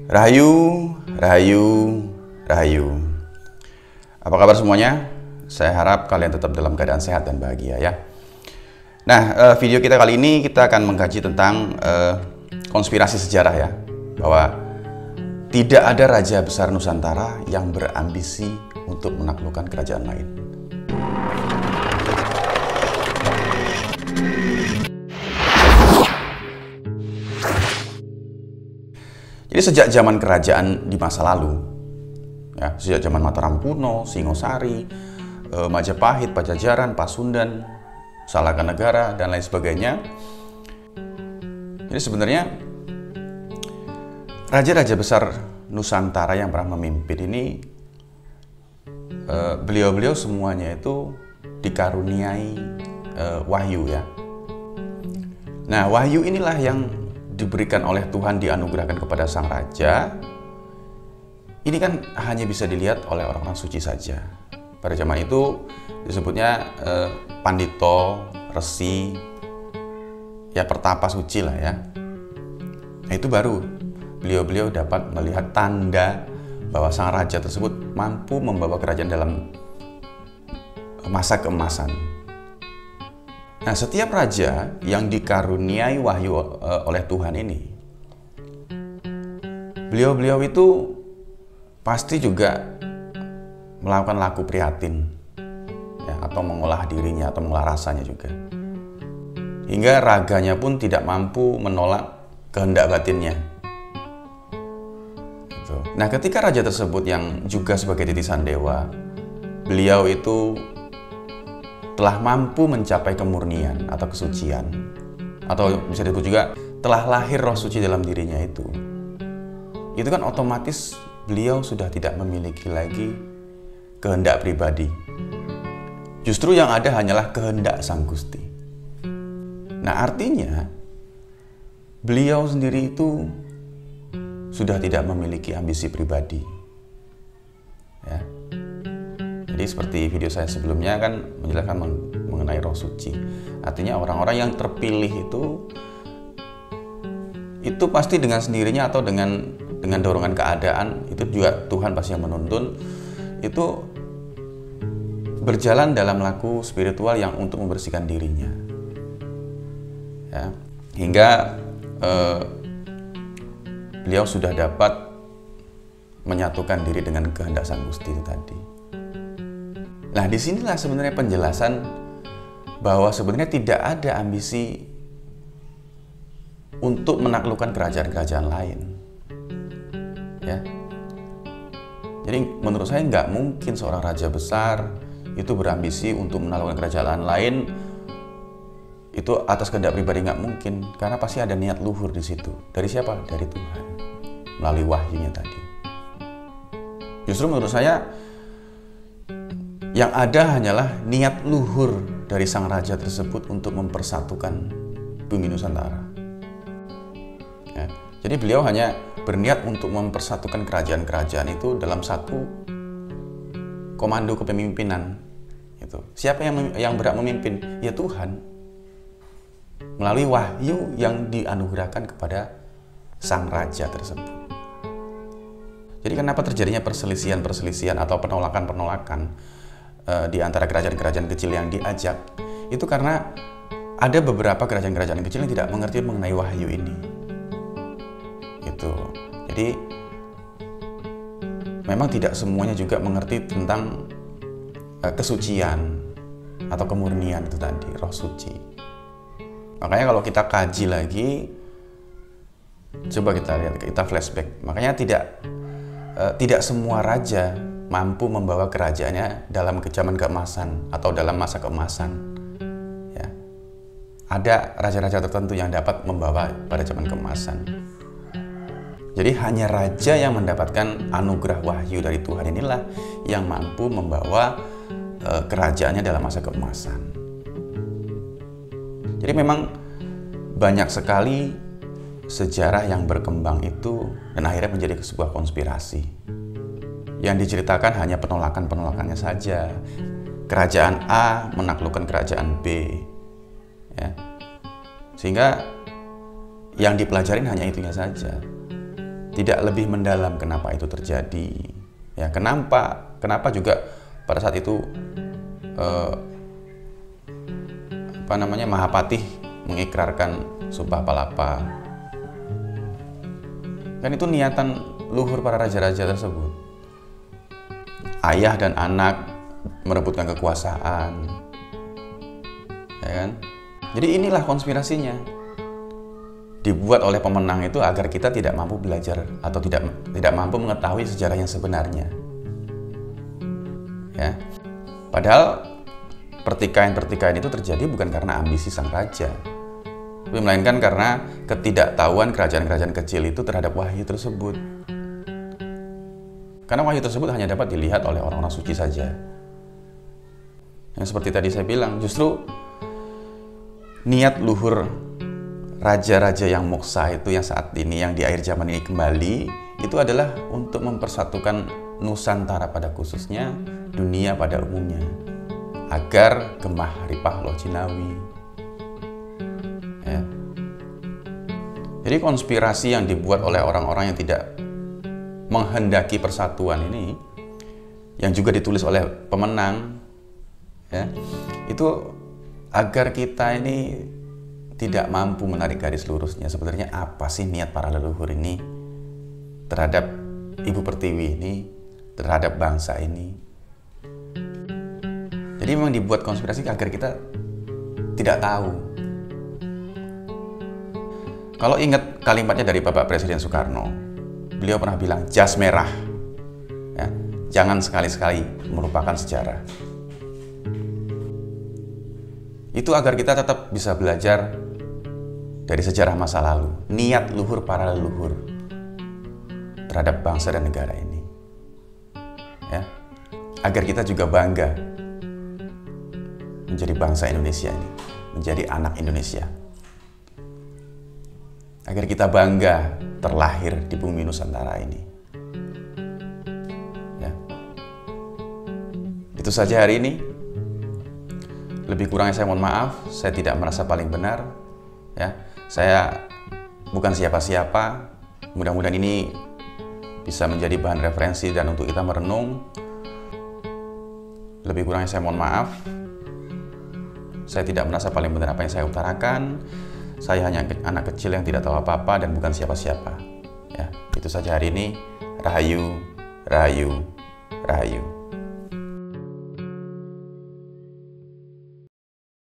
Rahayu, Rahayu, Rahayu. Apa kabar semuanya? Saya harap kalian tetap dalam keadaan sehat dan bahagia ya. Nah, video kita kali ini kita akan mengkaji tentang konspirasi sejarah ya. Bahwa tidak ada raja besar Nusantara yang berambisi untuk menaklukkan kerajaan lain. Jadi sejak zaman kerajaan di masa lalu, ya, sejak zaman Mataram kuno, Singosari, Majapahit, Pajajaran, Pasundan, Salakanegara, dan lain sebagainya. Jadi sebenarnya raja-raja besar Nusantara yang pernah memimpin ini, beliau-beliau semuanya itu dikaruniai wahyu ya. Nah, wahyu inilah yang diberikan oleh Tuhan, dianugerahkan kepada sang raja. Ini kan hanya bisa dilihat oleh orang-orang suci saja. Pada zaman itu disebutnya pandito, resi, ya pertapa suci lah ya. Nah, itu baru beliau-beliau dapat melihat tanda bahwa sang raja tersebut mampu membawa kerajaan dalam masa keemasan. Nah, setiap raja yang dikaruniai wahyu oleh Tuhan ini, beliau-beliau itu pasti juga melakukan laku prihatin ya, atau mengolah dirinya atau mengolah rasanya juga, hingga raganya pun tidak mampu menolak kehendak batinnya. Gitu. Nah, ketika raja tersebut yang juga sebagai titisan dewa, beliau itu telah mampu mencapai kemurnian atau kesucian, atau bisa disebut juga telah lahir roh suci dalam dirinya itu kan otomatis beliau sudah tidak memiliki lagi kehendak pribadi. Justru yang ada hanyalah kehendak Sang Gusti. Nah, artinya beliau sendiri itu sudah tidak memiliki ambisi pribadi ya. Jadi seperti video saya sebelumnya kan menjelaskan mengenai roh suci. Artinya orang-orang yang terpilih itu pasti dengan sendirinya atau dengan dorongan keadaan, itu juga Tuhan pasti yang menuntun, itu berjalan dalam laku spiritual yang untuk membersihkan dirinya. Ya, hingga beliau sudah dapat menyatukan diri dengan kehendak Sang Gusti itu tadi. Nah, disinilah sebenarnya penjelasan bahwa sebenarnya tidak ada ambisi untuk menaklukkan kerajaan-kerajaan lain. Ya. Jadi menurut saya nggak mungkin seorang raja besar itu berambisi untuk menaklukkan kerajaan lain. Itu atas kehendak pribadi nggak mungkin, karena pasti ada niat luhur di situ. Dari siapa? Dari Tuhan melalui wahyunya tadi. Justru menurut saya yang ada hanyalah niat luhur dari sang raja tersebut untuk mempersatukan bumi Nusantara. Ya, jadi beliau hanya berniat untuk mempersatukan kerajaan-kerajaan itu dalam satu komando kepemimpinan. Gitu. Siapa yang berhak memimpin? Ya Tuhan. Melalui wahyu yang dianugerahkan kepada sang raja tersebut. Jadi kenapa terjadinya perselisihan-perselisihan atau penolakan-penolakan di antara kerajaan-kerajaan kecil yang diajak, itu karena ada beberapa kerajaan-kerajaan kecil yang tidak mengerti mengenai wahyu ini. Gitu. Jadi memang tidak semuanya juga mengerti tentang kesucian atau kemurnian itu tadi, roh suci. Makanya kalau kita kaji lagi, coba kita lihat, kita flashback. Makanya tidak semua raja mampu membawa kerajaannya dalam zaman keemasan atau dalam masa keemasan. Ya. Ada raja-raja tertentu yang dapat membawa pada zaman keemasan. Jadi hanya raja yang mendapatkan anugerah wahyu dari Tuhan inilah yang mampu membawa kerajaannya dalam masa keemasan. Jadi memang banyak sekali sejarah yang berkembang itu dan akhirnya menjadi sebuah konspirasi. Yang diceritakan hanya penolakan-penolakannya saja. Kerajaan A menaklukkan kerajaan B. Ya. Sehingga yang dipelajarin hanya itunya saja. tidak lebih mendalam kenapa itu terjadi. Ya, kenapa juga pada saat itu Mahapatih mengikrarkan Sumpah Palapa. Kan itu niatan luhur para raja-raja tersebut. Ayah dan anak merebutkan kekuasaan. Ya kan? Jadi inilah konspirasinya. Dibuat oleh pemenang itu agar kita tidak mampu belajar atau tidak mampu mengetahui sejarah yang sebenarnya. Ya. Padahal pertikaian-pertikaian itu terjadi bukan karena ambisi sang raja, tapi melainkan karena ketidaktahuan kerajaan-kerajaan kecil itu terhadap wahyu tersebut. Karena wahyu tersebut hanya dapat dilihat oleh orang-orang suci saja. Yang seperti tadi saya bilang, justru niat luhur raja-raja yang moksa itu yang saat ini, yang di akhir zaman ini kembali, itu adalah untuk mempersatukan Nusantara pada khususnya, dunia pada umumnya, agar gemah ripah loh Cinawi. Ya. Jadi konspirasi yang dibuat oleh orang-orang yang tidak menghendaki persatuan ini, yang juga ditulis oleh pemenang, ya, itu agar kita ini tidak mampu menarik garis lurusnya. Sebenarnya apa sih niat para leluhur ini terhadap Ibu Pertiwi ini, terhadap bangsa ini? Jadi memang dibuat konspirasi agar kita tidak tahu. Kalau ingat kalimatnya dari Bapak Presiden Soekarno, beliau pernah bilang, jas merah, ya, jangan sekali-sekali melupakan sejarah. Itu agar kita tetap bisa belajar dari sejarah masa lalu, niat luhur para leluhur terhadap bangsa dan negara ini, ya, agar kita juga bangga menjadi bangsa Indonesia ini, menjadi anak Indonesia, agar kita bangga terlahir di bumi Nusantara ini. Ya. Itu saja hari ini. Lebih kurangnya saya mohon maaf, saya tidak merasa paling benar. Ya, saya bukan siapa-siapa. Mudah-mudahan ini bisa menjadi bahan referensi dan untuk kita merenung. Lebih kurangnya saya mohon maaf. Saya tidak merasa paling benar apa yang saya utarakan. Saya hanya anak kecil yang tidak tahu apa-apa dan bukan siapa-siapa. Ya, itu saja hari ini. Rahayu, rahayu, rahayu.